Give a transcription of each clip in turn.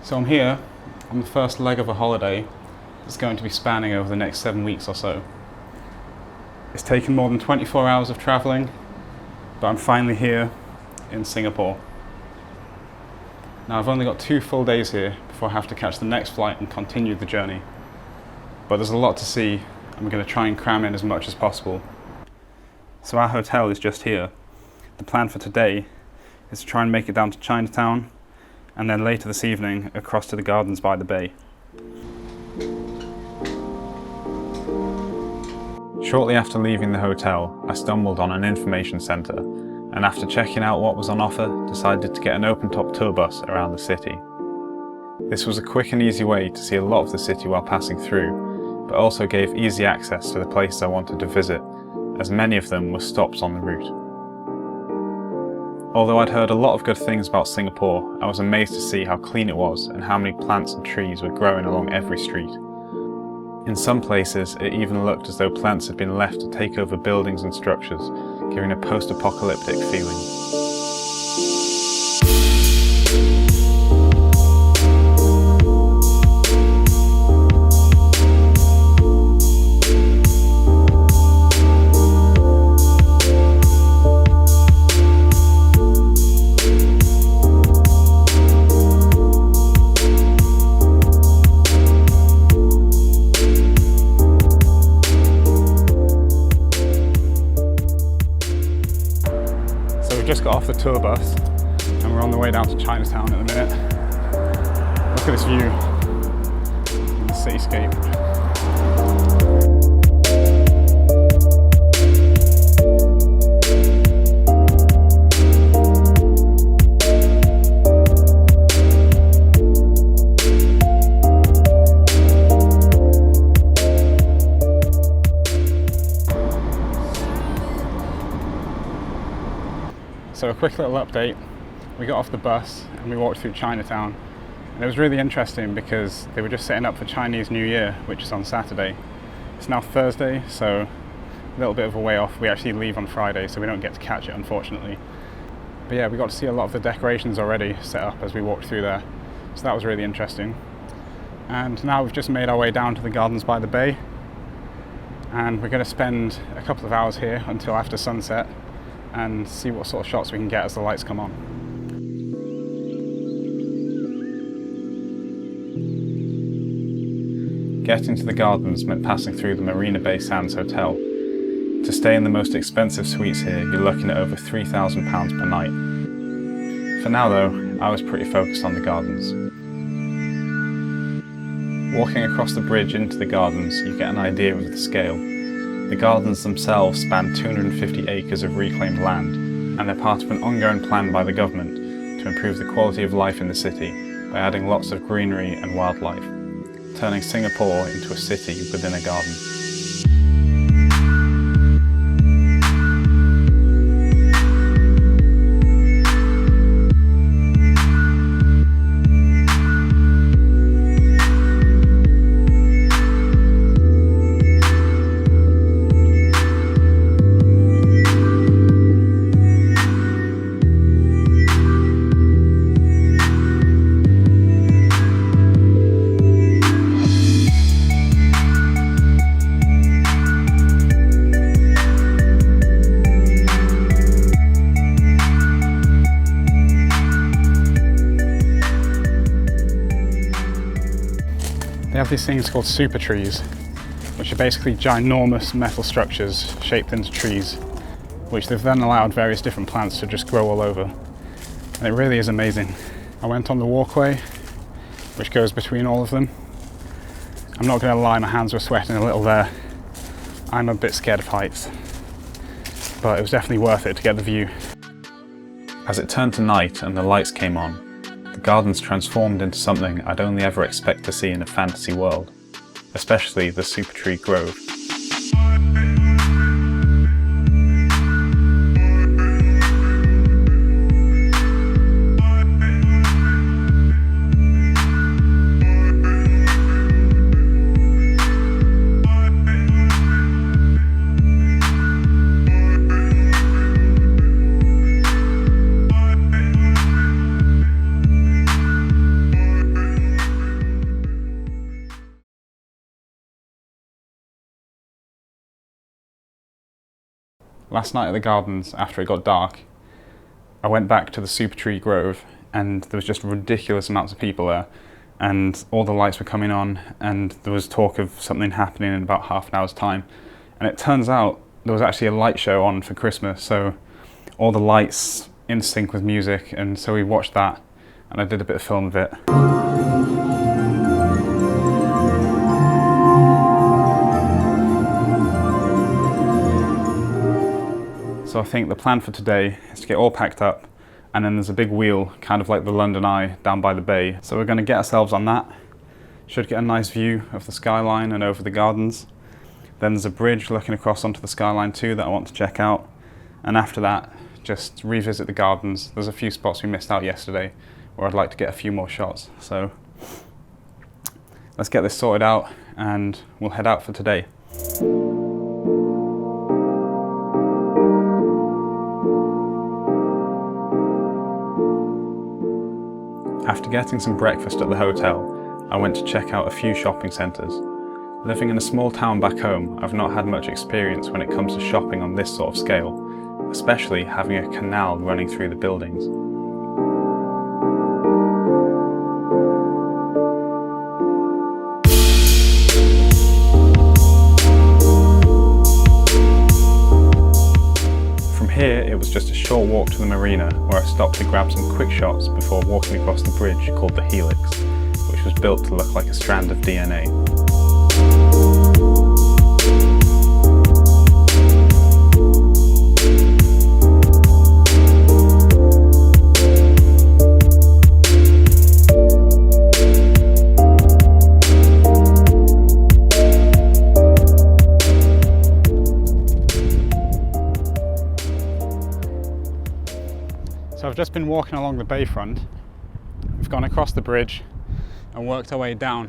So I'm here on the first leg of a holiday that's going to be spanning over the next 7 weeks or so. It's taken more than 24 hours of travelling, but I'm finally here in Singapore. Now I've only got 2 full days here before I have to catch the next flight and continue the journey. But there's a lot to see, and we're going to try and cram in as much as possible. So our hotel is just here. The plan for today is to try and make it down to Chinatown, and then later this evening across to the gardens by the bay. Shortly after leaving the hotel, I stumbled on an information centre, and after checking out what was on offer, decided to get an open-top tour bus around the city. This was a quick and easy way to see a lot of the city while passing through, but also gave easy access to the places I wanted to visit, as many of them were stops on the route. Although I'd heard a lot of good things about Singapore, I was amazed to see how clean it was and how many plants and trees were growing along every street. In some places, it even looked as though plants had been left to take over buildings and structures, giving a post-apocalyptic feeling. Just got off the tour bus and we're on the way down to Chinatown at the minute. Look at this view and the cityscape. So a quick little update, we got off the bus and we walked through Chinatown, and it was really interesting because they were just setting up for Chinese New Year, which is on Saturday. It's now Thursday, so a little bit of a way off. We actually leave on Friday, so we don't get to catch it, unfortunately. But yeah, we got to see a lot of the decorations already set up as we walked through there, so that was really interesting. And now we've just made our way down to the gardens by the bay, and we're going to spend a couple of hours here until after sunset and see what sort of shots we can get as the lights come on. Getting to the gardens meant passing through the Marina Bay Sands Hotel. To stay in the most expensive suites here, you're looking at over £3,000 per night. For now though, I was pretty focused on the gardens. Walking across the bridge into the gardens, you get an idea of the scale. The gardens themselves span 250 acres of reclaimed land, and they're part of an ongoing plan by the government to improve the quality of life in the city by adding lots of greenery and wildlife, turning Singapore into a city within a garden. They have these things called super trees, which are basically ginormous metal structures shaped into trees, which they've then allowed various different plants to just grow all over. And it really is amazing. I went on the walkway, which goes between all of them. I'm not going to lie, my hands were sweating a little there. I'm a bit scared of heights, but it was definitely worth it to get the view. As it turned to night and the lights came on, the gardens transformed into something I'd only ever expect to see in a fantasy world, especially the super tree grove. Last night at the gardens, after it got dark, I went back to the Super Tree Grove, and there was just ridiculous amounts of people there, and all the lights were coming on, and there was talk of something happening in about half an hour's time. And it turns out there was actually a light show on for Christmas, so all the lights in sync with music, and so we watched that, and I did a bit of film of it. So I think the plan for today is to get all packed up, and then there's a big wheel, kind of like the London Eye, down by the bay. So we're going to get ourselves on that. Should get a nice view of the skyline and over the gardens. Then there's a bridge looking across onto the skyline too that I want to check out. And after that, just revisit the gardens. There's a few spots we missed out yesterday where I'd like to get a few more shots. So let's get this sorted out and we'll head out for today. After getting some breakfast at the hotel, I went to check out a few shopping centres. Living in a small town back home, I've not had much experience when it comes to shopping on this sort of scale, especially having a canal running through the buildings. Here, it was just a short walk to the marina where I stopped to grab some quick shots before walking across the bridge called the Helix, which was built to look like a strand of DNA. So I've just been walking along the bayfront. We've gone across the bridge and worked our way down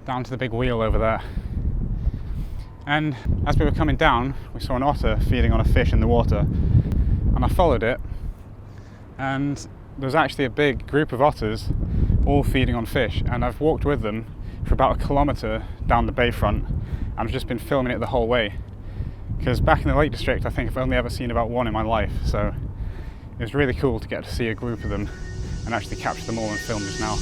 to the big wheel over there. And as we were coming down, we saw an otter feeding on a fish in the water, and I followed it, and there was actually a big group of otters all feeding on fish, and I've walked with them for about a kilometre down the bayfront, and I've just been filming it the whole way, because back in the Lake District I think I've only ever seen about one in my life, so it was really cool to get to see a group of them and actually capture them all and film just now.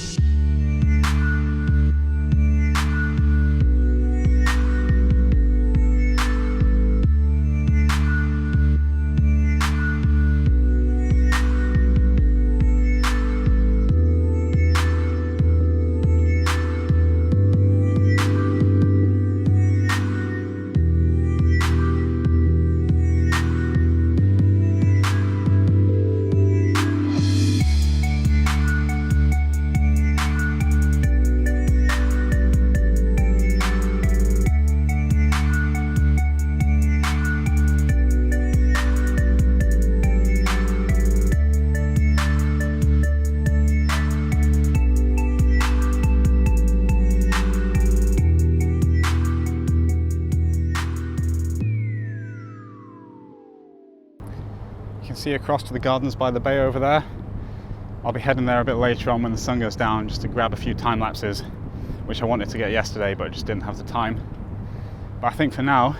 You can see across to the gardens by the bay over there. I'll be heading there a bit later on when the sun goes down just to grab a few time lapses, which I wanted to get yesterday but I just didn't have the time. But I think for now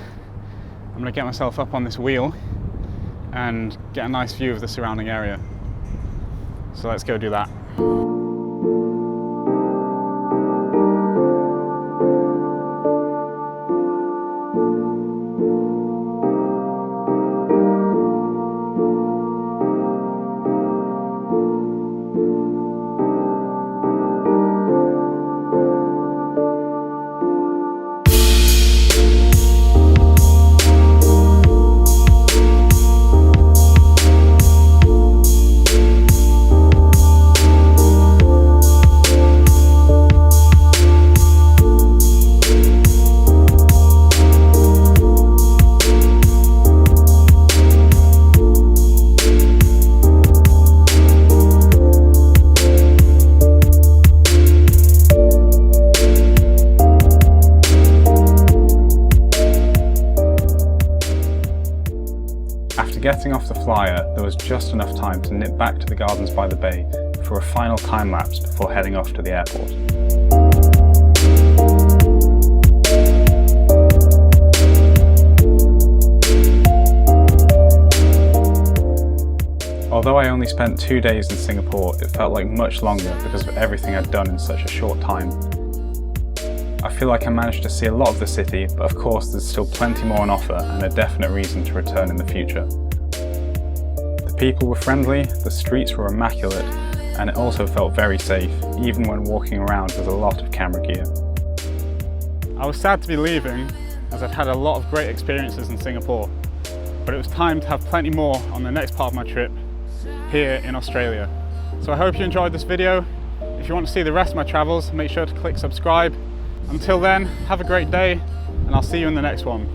I'm going to get myself up on this wheel and get a nice view of the surrounding area. So let's go do that. After getting off the flyer, there was just enough time to nip back to the gardens by the bay for a final time lapse before heading off to the airport. Although I only spent 2 days in Singapore, it felt like much longer because of everything I'd done in such a short time. I feel like I managed to see a lot of the city, but of course there's still plenty more on offer and a definite reason to return in the future. The people were friendly, the streets were immaculate, and it also felt very safe, even when walking around with a lot of camera gear. I was sad to be leaving, as I've had a lot of great experiences in Singapore, but it was time to have plenty more on the next part of my trip here in Australia. So I hope you enjoyed this video. If you want to see the rest of my travels, make sure to click subscribe. Until then, have a great day, and I'll see you in the next one.